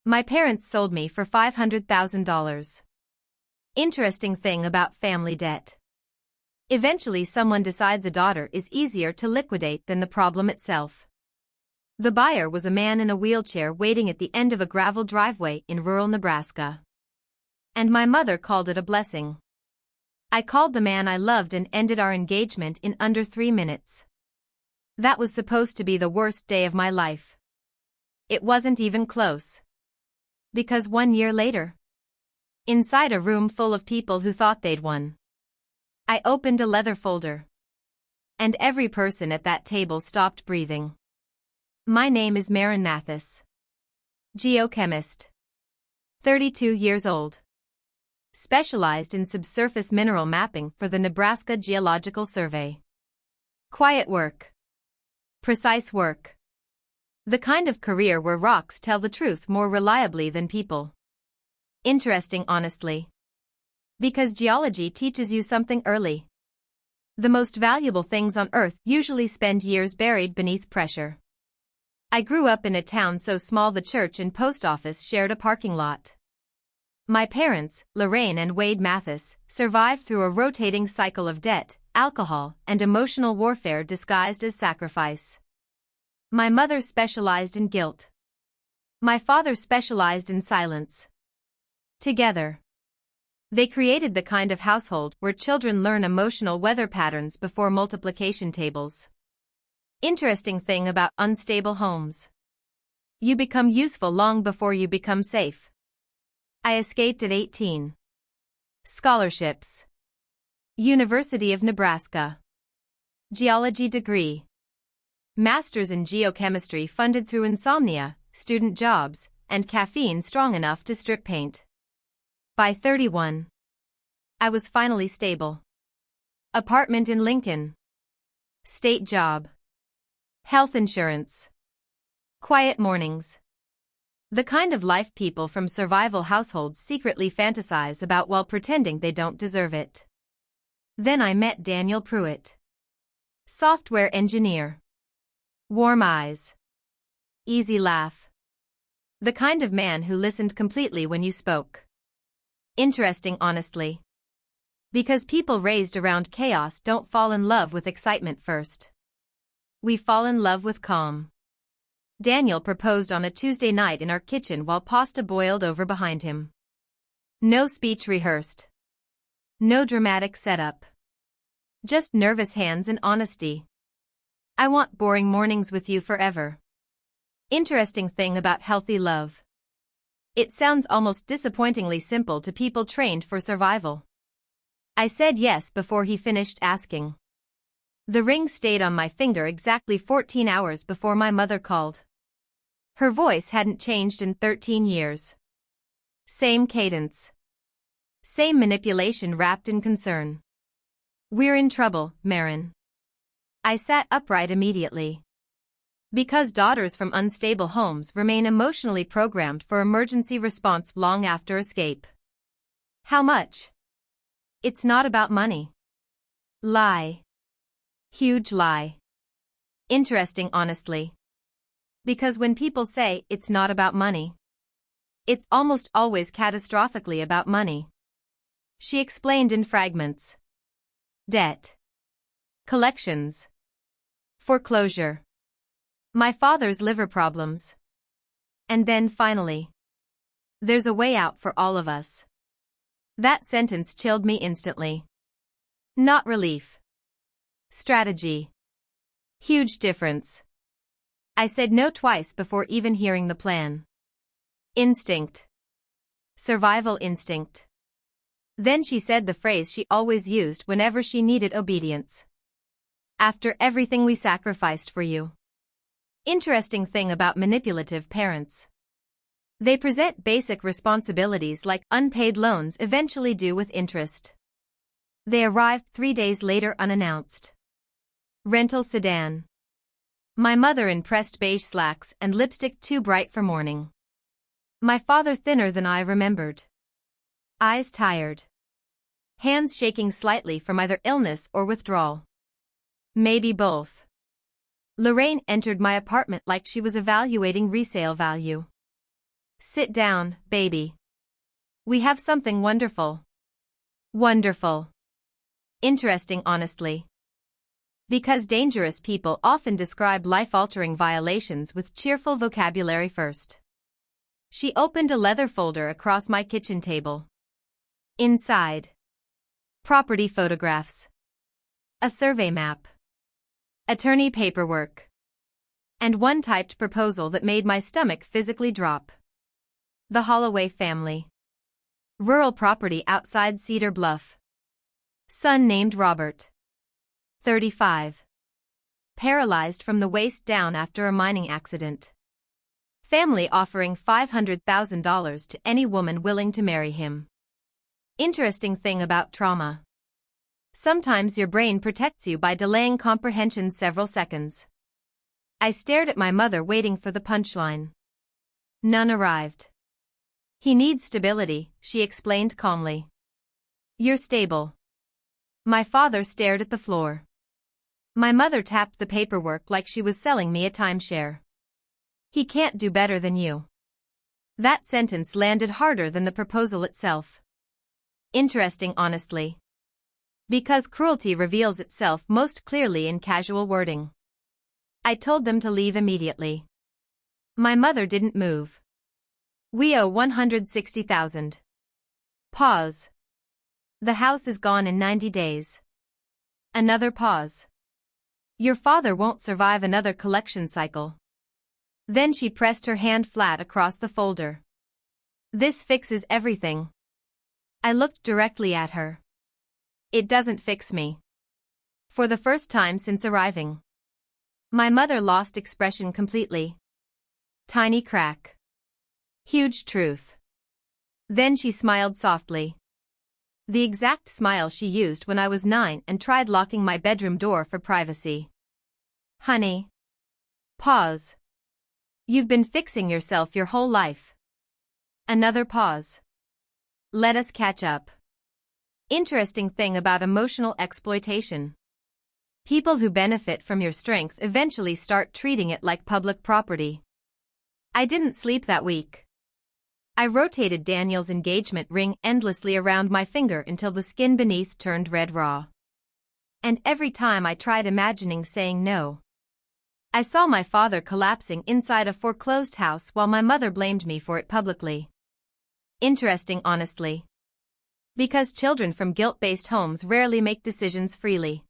My parents sold me for $500,000. Interesting thing about family debt. Eventually someone decides a daughter is easier to liquidate than the problem itself. The buyer was a man in a wheelchair waiting at the end of a gravel driveway in rural Nebraska. And my mother called it a blessing. I called the man I loved and ended our engagement in under 3 minutes. That was supposed to be the worst day of my life. It wasn't even close. Because 1 year later, inside a room full of people who thought they'd won, I opened a leather folder. And every person at that table stopped breathing. My name is Maren Mathis. Geochemist. 32 years old. Specialized in subsurface mineral mapping for the Nebraska Geological Survey. Quiet work. Precise work. The kind of career where rocks tell the truth more reliably than people. Interesting, honestly. Because geology teaches you something early. The most valuable things on Earth usually spend years buried beneath pressure. I grew up in a town so small the church and post office shared a parking lot. My parents, Lorraine and Wade Mathis, survived through a rotating cycle of debt, alcohol, and emotional warfare disguised as sacrifice. My mother specialized in guilt. My father specialized in silence. Together, they created the kind of household where children learn emotional weather patterns before multiplication tables. Interesting thing about unstable homes. You become useful long before you become safe. I escaped at 18. Scholarships. University of Nebraska. Geology degree. Masters in geochemistry funded through insomnia, student jobs, and caffeine strong enough to strip paint. By 31. I was finally stable. Apartment in Lincoln. State job. Health insurance. Quiet mornings. The kind of life people from survival households secretly fantasize about while pretending they don't deserve it. Then I met Daniel Pruitt. Software engineer. Warm eyes. Easy laugh. The kind of man who listened completely when you spoke. Interesting, honestly. Because people raised around chaos don't fall in love with excitement first. We fall in love with calm. Daniel proposed on a Tuesday night in our kitchen while pasta boiled over behind him. No speech rehearsed. No dramatic setup. Just nervous hands and honesty. I want boring mornings with you forever. Interesting thing about healthy love. It sounds almost disappointingly simple to people trained for survival. I said yes before he finished asking. The ring stayed on my finger exactly 14 hours before my mother called. Her voice hadn't changed in 13 years. Same cadence. Same manipulation wrapped in concern. We're in trouble, Maren. I sat upright immediately. Because daughters from unstable homes remain emotionally programmed for emergency response long after escape. How much? It's not about money. Lie. Huge lie. Interesting, honestly. Because when people say it's not about money, it's almost always catastrophically about money. She explained in fragments. Debt. Collections. Foreclosure. My father's liver problems. And then finally, there's a way out for all of us. That sentence chilled me instantly. Not relief. Strategy. Huge difference. I said no twice before even hearing the plan. Instinct. Survival instinct. Then she said the phrase she always used whenever she needed obedience. After everything we sacrificed for you. Interesting thing about manipulative parents. They present basic responsibilities like unpaid loans eventually due with interest. They arrived 3 days later unannounced. Rental sedan. My mother in pressed beige slacks and lipstick too bright for morning. My father thinner than I remembered. Eyes tired. Hands shaking slightly from either illness or withdrawal. Maybe both. Lorraine entered my apartment like she was evaluating resale value. Sit down, baby. We have something wonderful. Wonderful. Interesting, honestly. Because dangerous people often describe life-altering violations with cheerful vocabulary first. She opened a leather folder across my kitchen table. Inside. Property photographs. A survey map. Attorney paperwork. And one typed proposal that made my stomach physically drop. The Holloway family. Rural property outside Cedar Bluff. Son named Robert. 35. Paralyzed from the waist down after a mining accident. Family offering $500,000 to any woman willing to marry him. Interesting thing about trauma. Sometimes your brain protects you by delaying comprehension several seconds. I stared at my mother waiting for the punchline. None arrived. He needs stability, she explained calmly. You're stable. My father stared at the floor. My mother tapped the paperwork like she was selling me a timeshare. He can't do better than you. That sentence landed harder than the proposal itself. Interesting, honestly. Because cruelty reveals itself most clearly in casual wording. I told them to leave immediately. My mother didn't move. We owe $160,000. Pause. The house is gone in 90 days. Another pause. Your father won't survive another collection cycle. Then she pressed her hand flat across the folder. This fixes everything. I looked directly at her. It doesn't fix me. For the first time since arriving. My mother lost expression completely. Tiny crack. Huge truth. Then she smiled softly. The exact smile she used when I was 9 and tried locking my bedroom door for privacy. Honey. Pause. You've been fixing yourself your whole life. Another pause. Let us catch up. Interesting thing about emotional exploitation. People who benefit from your strength eventually start treating it like public property. I didn't sleep that week. I rotated Daniel's engagement ring endlessly around my finger until the skin beneath turned red raw. And every time I tried imagining saying no, I saw my father collapsing inside a foreclosed house while my mother blamed me for it publicly. Interesting, honestly. Because children from guilt-based homes rarely make decisions freely.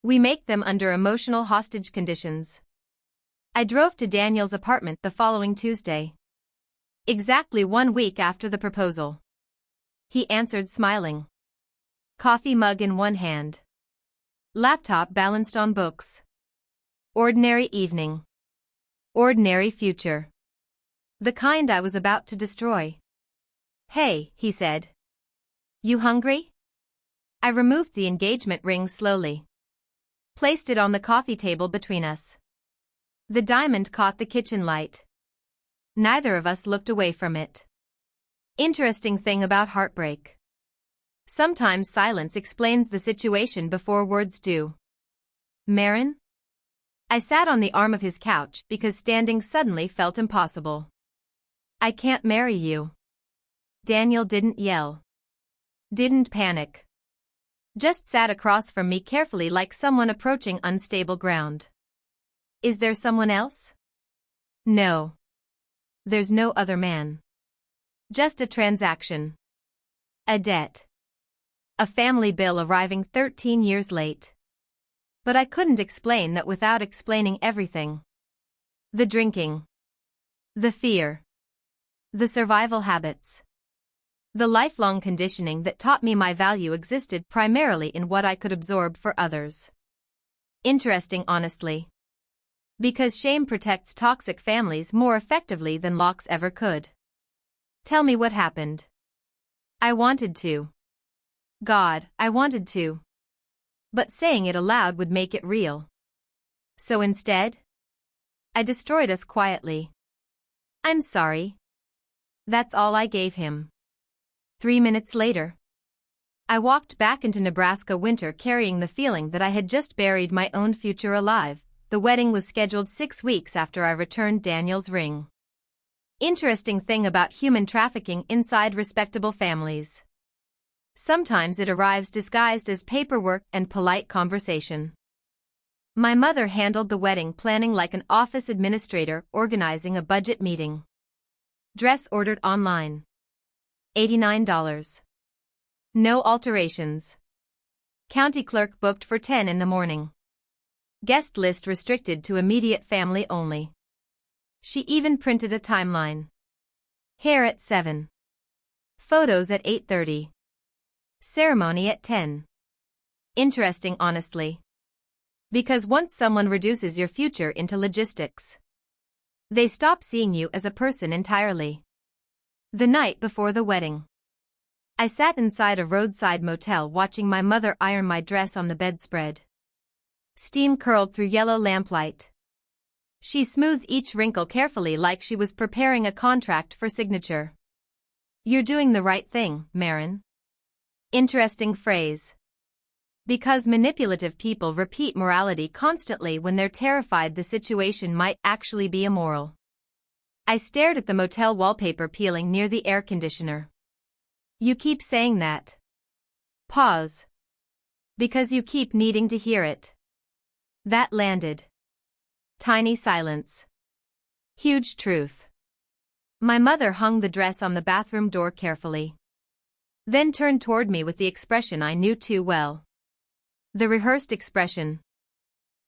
We make them under emotional hostage conditions. I drove to Daniel's apartment the following Tuesday. Exactly 1 week after the proposal. He answered smiling. Coffee mug in one hand. Laptop balanced on books. Ordinary evening. Ordinary future. The kind I was about to destroy. Hey, he said. You hungry? I removed the engagement ring slowly. Placed it on the coffee table between us. The diamond caught the kitchen light. Neither of us looked away from it. Interesting thing about heartbreak. Sometimes silence explains the situation before words do. Marin? I sat on the arm of his couch because standing suddenly felt impossible. I can't marry you. Daniel didn't yell. Didn't panic. Just sat across from me carefully like someone approaching unstable ground. Is there someone else? No. There's no other man. Just a transaction. A debt. A family bill arriving 13 years late. But I couldn't explain that without explaining everything. The drinking. The fear. The survival habits. The lifelong conditioning that taught me my value existed primarily in what I could absorb for others. Interesting, honestly. Because shame protects toxic families more effectively than locks ever could. Tell me what happened. I wanted to. God, I wanted to. But saying it aloud would make it real. So instead, I destroyed us quietly. I'm sorry. That's all I gave him. 3 minutes later, I walked back into Nebraska winter carrying the feeling that I had just buried my own future alive. The wedding was scheduled 6 weeks after I returned Daniel's ring. Interesting thing about human trafficking inside respectable families. Sometimes it arrives disguised as paperwork and polite conversation. My mother handled the wedding planning like an office administrator organizing a budget meeting. Dress ordered online. $89. No alterations. County clerk booked for 10 in the morning. Guest list restricted to immediate family only. She even printed a timeline. Hair at 7. Photos at 8:30. Ceremony at 10. Interesting honestly. Because once someone reduces your future into logistics, they stop seeing you as a person entirely. The night before the wedding, I sat inside a roadside motel watching my mother iron my dress on the bedspread. Steam curled through yellow lamplight. She smoothed each wrinkle carefully like she was preparing a contract for signature. "You're doing the right thing, Marin." Interesting phrase. Because manipulative people repeat morality constantly when they're terrified the situation might actually be immoral. I stared at the motel wallpaper peeling near the air conditioner. "You keep saying that." Pause. "Because you keep needing to hear it." That landed. Tiny silence. Huge truth. My mother hung the dress on the bathroom door carefully. Then turned toward me with the expression I knew too well. The rehearsed expression.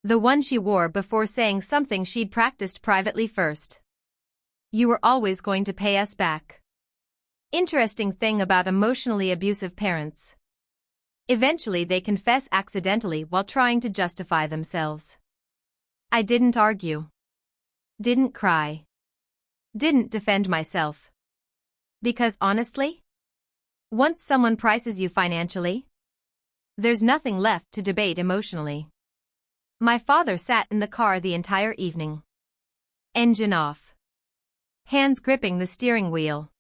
The one she wore before saying something she'd practiced privately first. "You were always going to pay us back." Interesting thing about emotionally abusive parents. Eventually they confess accidentally while trying to justify themselves. I didn't argue. Didn't cry. Didn't defend myself. Because honestly, once someone prices you financially, there's nothing left to debate emotionally. My father sat in the car the entire evening. Engine off. Hands gripping the steering wheel.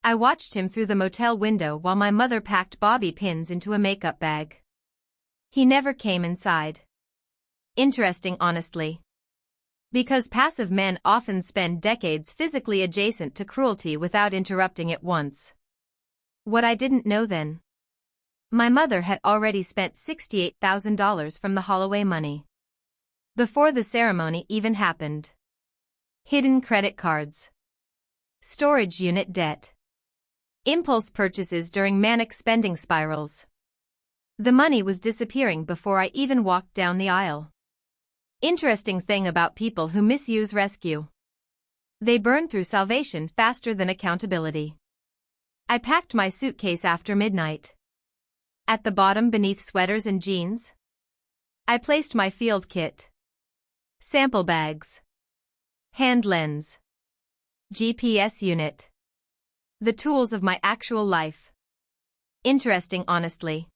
I watched him through the motel window while my mother packed bobby pins into a makeup bag. He never came inside. Interesting honestly. Because passive men often spend decades physically adjacent to cruelty without interrupting it once. What I didn't know then. My mother had already spent $68,000 from the Holloway money. Before the ceremony even happened. Hidden credit cards. Storage unit debt. Impulse purchases during manic spending spirals. The money was disappearing before I even walked down the aisle. Interesting thing about people who misuse rescue. They burn through salvation faster than accountability. I packed my suitcase after midnight. At the bottom beneath sweaters and jeans, I placed my field kit. Sample bags. Hand lens. GPS unit. The tools of my actual life. Interesting honestly.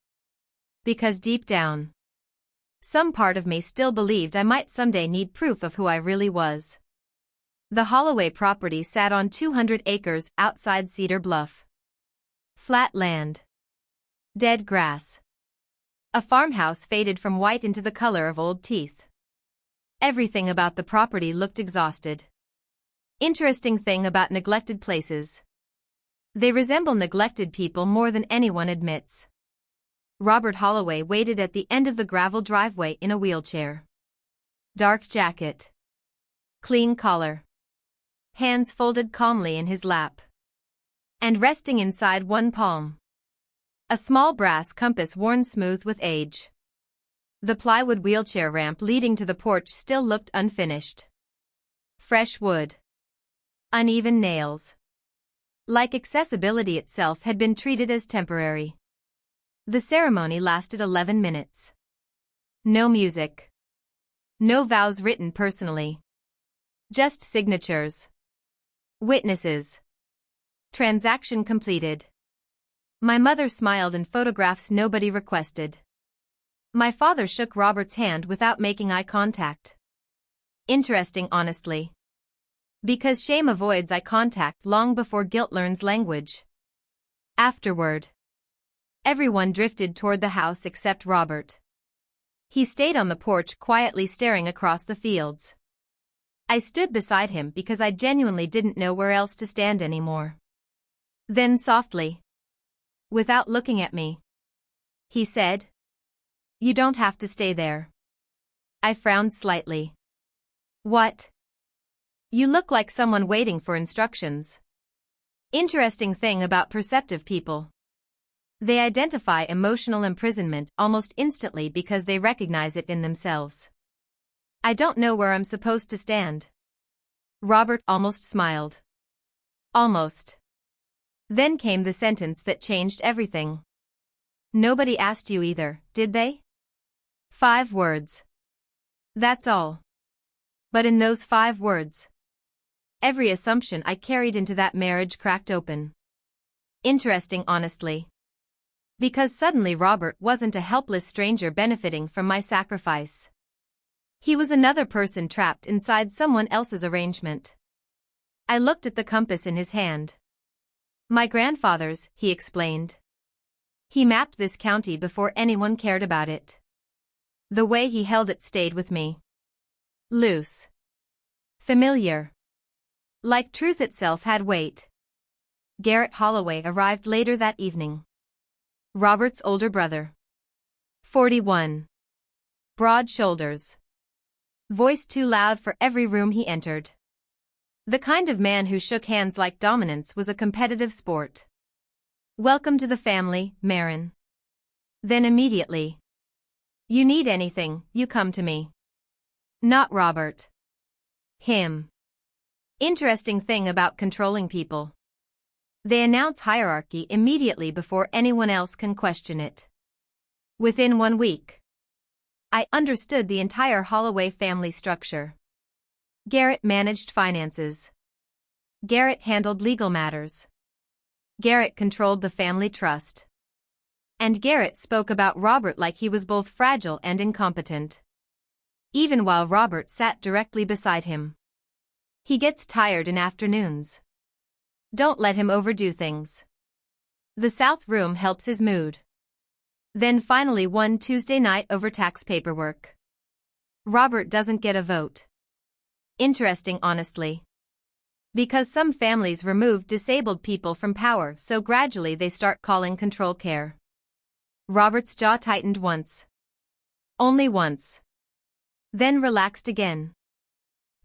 Because deep down, some part of me still believed I might someday need proof of who I really was. The Holloway property sat on 200 acres outside Cedar Bluff. Flat land. Dead grass. A farmhouse faded from white into the color of old teeth. Everything about the property looked exhausted. Interesting thing about neglected places. They resemble neglected people more than anyone admits. Robert Holloway waited at the end of the gravel driveway in a wheelchair. Dark jacket. Clean collar. Hands folded calmly in his lap. And resting inside one palm. A small brass compass worn smooth with age. The plywood wheelchair ramp leading to the porch still looked unfinished. Fresh wood. Uneven nails. Like accessibility itself had been treated as temporary. The ceremony lasted 11 minutes. No music. No vows written personally. Just signatures. Witnesses. Transaction completed. My mother smiled in photographs nobody requested. My father shook Robert's hand without making eye contact. Interesting honestly. Because shame avoids eye contact long before guilt learns language. Afterward, everyone drifted toward the house except Robert. He stayed on the porch quietly staring across the fields. I stood beside him because I genuinely didn't know where else to stand anymore. Then softly, without looking at me, he said, "You don't have to stay there." I frowned slightly. "What?" "You look like someone waiting for instructions." Interesting thing about perceptive people. They identify emotional imprisonment almost instantly because they recognize it in themselves. "I don't know where I'm supposed to stand." Robert almost smiled. Almost. Then came the sentence that changed everything. "Nobody asked you either, did they?" 5 words. That's all. But in those 5 words, every assumption I carried into that marriage cracked open. Interesting, honestly. Because suddenly Robert wasn't a helpless stranger benefiting from my sacrifice. He was another person trapped inside someone else's arrangement. I looked at the compass in his hand. "My grandfather's," he explained. "He mapped this county before anyone cared about it." The way he held it stayed with me. Loose. Familiar. Like truth itself had weight. Garrett Holloway arrived later that evening. Robert's older brother. 41. Broad shoulders. Voice too loud for every room he entered. The kind of man who shook hands like dominance was a competitive sport. "Welcome to the family, Marin." Then immediately, "You need anything, you come to me." Not Robert. Him. Interesting thing about controlling people. They announce hierarchy immediately before anyone else can question it. Within 1 week, I understood the entire Holloway family structure. Garrett managed finances. Garrett handled legal matters. Garrett controlled the family trust. And Garrett spoke about Robert like he was both fragile and incompetent. Even while Robert sat directly beside him. "He gets tired in afternoons. Don't let him overdo things. The South Room helps his mood." Then finally one Tuesday night over tax paperwork. "Robert doesn't get a vote." Interesting, honestly. Because some families remove disabled people from power, so gradually they start calling control care. Robert's jaw tightened once. Only once. Then relaxed again.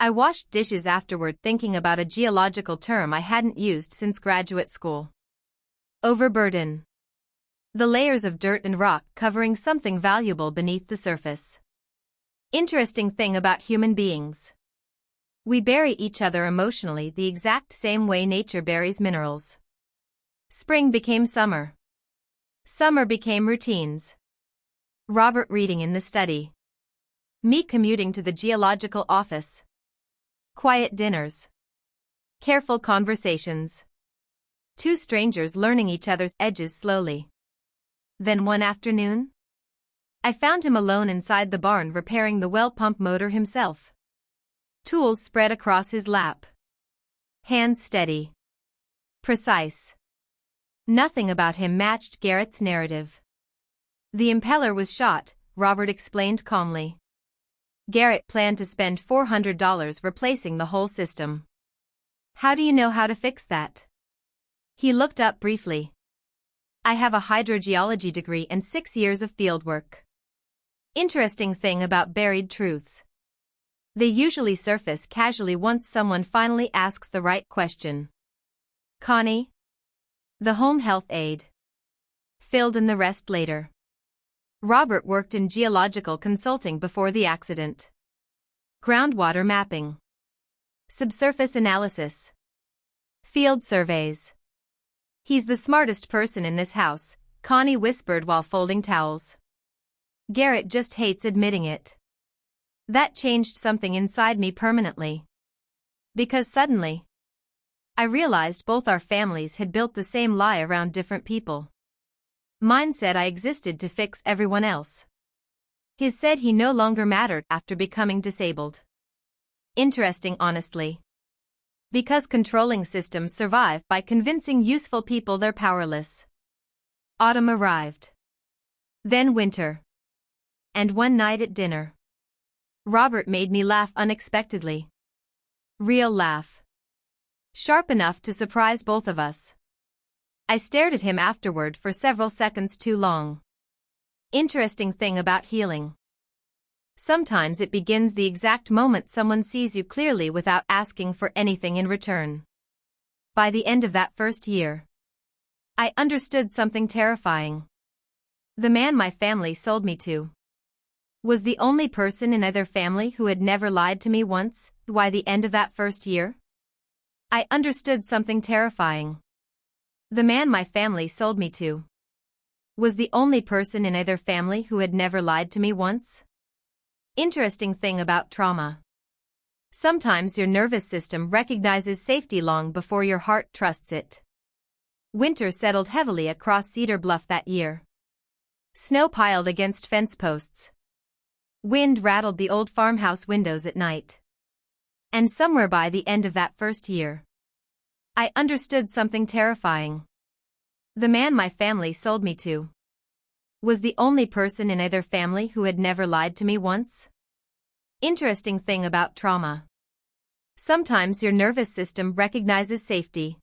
I washed dishes afterward thinking about a geological term I hadn't used since graduate school. Overburden. The layers of dirt and rock covering something valuable beneath the surface. Interesting thing about human beings. We bury each other emotionally the exact same way nature buries minerals. Spring became summer. Summer became routines. Robert reading in the study. Me commuting to the geological office. Quiet dinners. Careful conversations. 2 strangers learning each other's edges slowly. Then one afternoon, I found him alone inside the barn repairing the well pump motor himself. Tools spread across his lap. Hands steady. Precise. Nothing about him matched Garrett's narrative. "The impeller was shot," Robert explained calmly. Garrett planned to spend $400 replacing the whole system. "How do you know how to fix that?" He looked up briefly. "I have a hydrogeology degree and 6 years of fieldwork." Interesting thing about buried truths. They usually surface casually once someone finally asks the right question. Connie, the home health aide, filled in the rest later. Robert worked in geological consulting before the accident. Groundwater mapping. Subsurface analysis. Field surveys. "He's the smartest person in this house," Connie whispered while folding towels. Garrett just hates admitting it. That changed something inside me permanently. Because suddenly, I realized both our families had built the same lie around different people. Mine said I existed to fix everyone else. His said he no longer mattered after becoming disabled. Interesting, honestly. Because controlling systems survive by convincing useful people they're powerless. Autumn arrived. Then winter. And one night at dinner, Robert made me laugh unexpectedly. Real laugh. Sharp enough to surprise both of us. I stared at him afterward for several seconds too long. Interesting thing about healing. Sometimes it begins the exact moment someone sees you clearly without asking for anything in return. By the end of that first year, I understood something terrifying. The man my family sold me to was the only person in either family who had never lied to me once. By the end of that first year, I understood something terrifying. The man my family sold me to was the only person in either family who had never lied to me once. Interesting thing about trauma. Sometimes your nervous system recognizes safety long before your heart trusts it. Winter settled heavily across Cedar Bluff that year. Snow piled against fence posts. Wind rattled the old farmhouse windows at night. And somewhere by the end of that first year, I understood something terrifying. The man my family sold me to was the only person in either family who had never lied to me once. Interesting thing about trauma. Sometimes your nervous system recognizes safety